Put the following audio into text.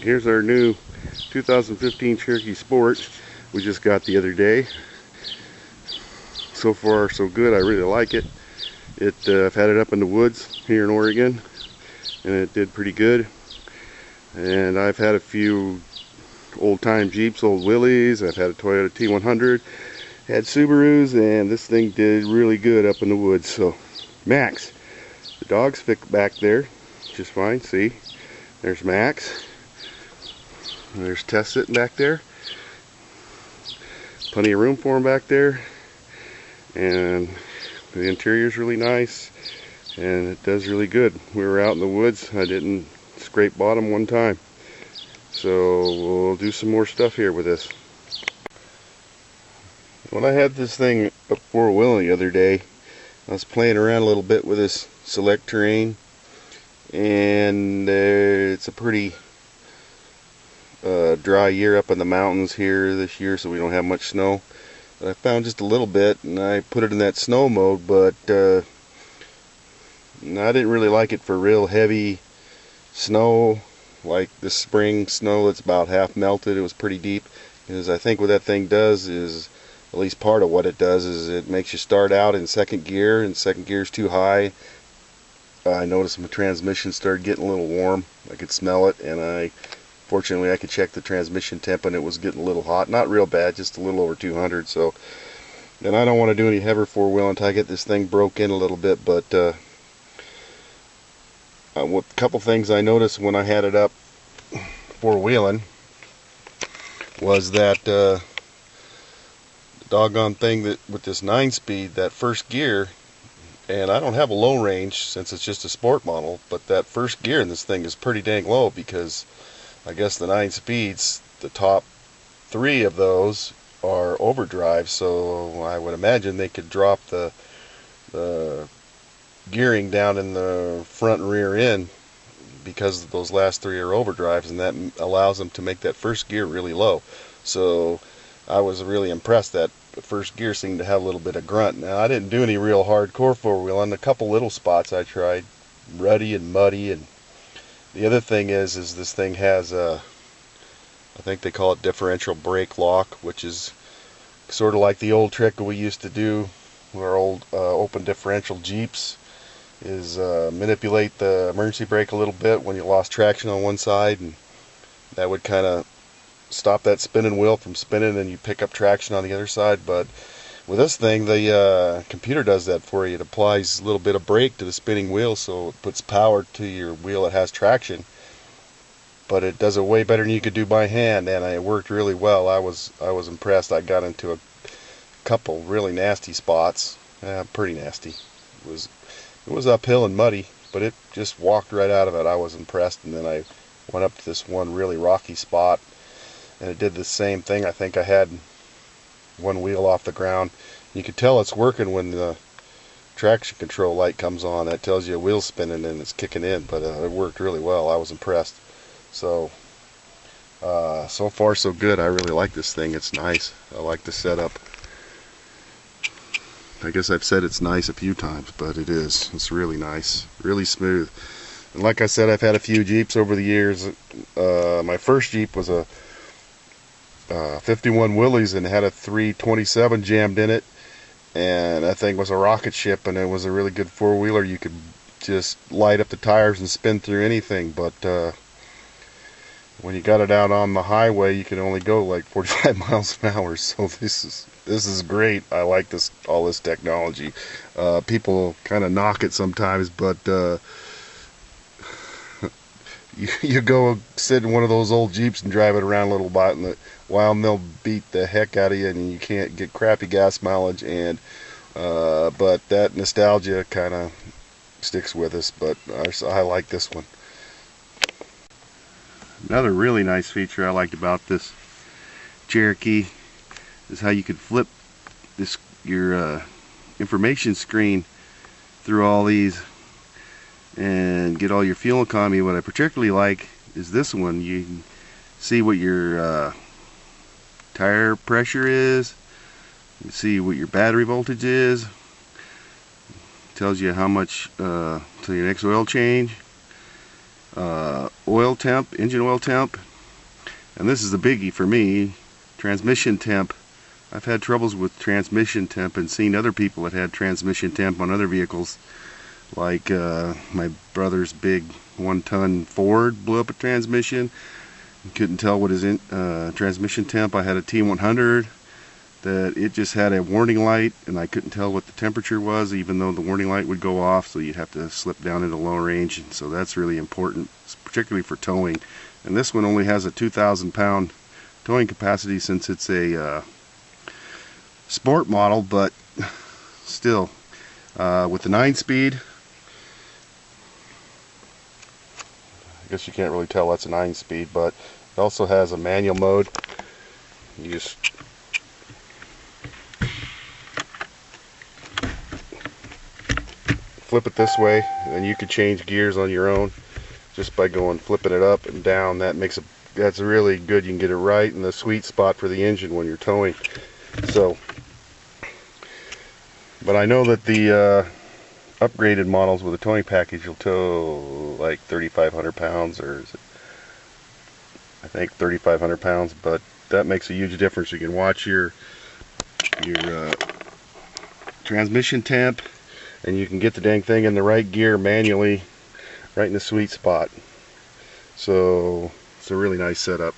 Here's our new 2015 Cherokee Sport we just got the other day. So far so good. I really like it. I've had it up in the woods here in Oregon and it did pretty good. And I've had a few old-time Jeeps, old Willys. I've had a Toyota T100, had Subarus, and this thing did really good up in the woods. So Max, the dog's back there just fine. See, there's Max. There's Tess sitting back there. Plenty of room for him back there. And the interior's really nice. And it does really good. We were out in the woods. I didn't scrape bottom one time. So we'll do some more stuff here with this. When I had this thing up four-wheeling the other day, I was playing around a little bit with this select terrain. And it's a pretty dry year up in the mountains here this year, so we don't have much snow. But I found just a little bit and I put it in that snow mode, but I didn't really like it for real heavy snow like the spring snow that's about half melted. It was pretty deep, because I think what that thing does is, at least part of what it does, is it makes you start out in second gear, and second gear is too high. I noticed my transmission started getting a little warm. I could smell it, and fortunately I could check the transmission temp and it was getting a little hot. Not real bad, just a little over 200. So, and I don't want to do any heavier four-wheel until I get this thing broke in a little bit. But a couple things I noticed when I had it up four-wheeling was that the doggone thing that with this 9-speed, that first gear, and I don't have a low range since it's just a sport model, but that first gear in this thing is pretty dang low, because I guess the 9 speeds, the top 3 of those are overdrive, so I would imagine they could drop the gearing down in the front and rear end, because those last 3 are overdrives, and that allows them to make that first gear really low. So I was really impressed that the first gear seemed to have a little bit of grunt. Now, I didn't do any real hardcore four-wheeling. A couple little spots I tried, rutty and muddy. And the other thing is this thing has I think they call it differential brake lock, which is sort of like the old trick we used to do with our old open differential Jeeps, is manipulate the emergency brake a little bit when you lost traction on one side, and that would kind of stop that spinning wheel from spinning and you pick up traction on the other side. But with this thing, the computer does that for you. It applies a little bit of brake to the spinning wheel, so it puts power to your wheel that has traction, but it does it way better than you could do by hand, and it worked really well. I was impressed. I got into a couple really nasty spots, pretty nasty. It was uphill and muddy, but it just walked right out of it. I was impressed. And then I went up to this one really rocky spot, and it did the same thing. I think I had one wheel off the ground. You could tell it's working when the traction control light comes on. That tells you a wheel's spinning and it's kicking in, but it worked really well. I was impressed. So so far so good. I really like this thing. It's nice. I like the setup. I guess I've said it's nice a few times, but it is. It's really nice, really smooth. And like I said, I've had a few Jeeps over the years. My first Jeep was a 51 Willys and had a 327 jammed in it, and that thing was a rocket ship, and it was a really good four-wheeler. You could just light up the tires and spin through anything. But when you got it out on the highway, you could only go like 45 miles an hour. So this is great. I like all this technology. People kind of knock it sometimes, but you go sit in one of those old Jeeps and drive it around a little bit, and while they'll beat the heck out of you, and you can't get crappy gas mileage. And but that nostalgia kind of sticks with us. But I like this one. Another really nice feature I liked about this Cherokee is how you could flip your information screen through all these and get all your fuel economy. What I particularly like is this one. You can see what your tire pressure is, you can see what your battery voltage is, it tells you how much till your next oil change, oil temp, engine oil temp, And this is a biggie for me, transmission temp. I've had troubles with transmission temp and seen other people that had transmission temp on other vehicles. Like my brother's big 1-ton Ford blew up a transmission. Couldn't tell what his transmission temp. I had a T100 that it just had a warning light, and I couldn't tell what the temperature was, even though the warning light would go off. So you'd have to slip down into low range, and so that's really important, particularly for towing. And this one only has a 2,000 pound towing capacity since it's a sport model, but still, with the 9-speed, I guess you can't really tell that's a 9-speed, but it also has a manual mode. You just flip it this way, and you could change gears on your own just by flipping it up and down. That's really good. You can get it right in the sweet spot for the engine when you're towing. So, but I know that the upgraded models with a towing package will tow like 3,500 pounds, or is it, I think 3,500 pounds, but that makes a huge difference. You can watch your transmission temp, and you can get the dang thing in the right gear manually, right in the sweet spot. So it's a really nice setup.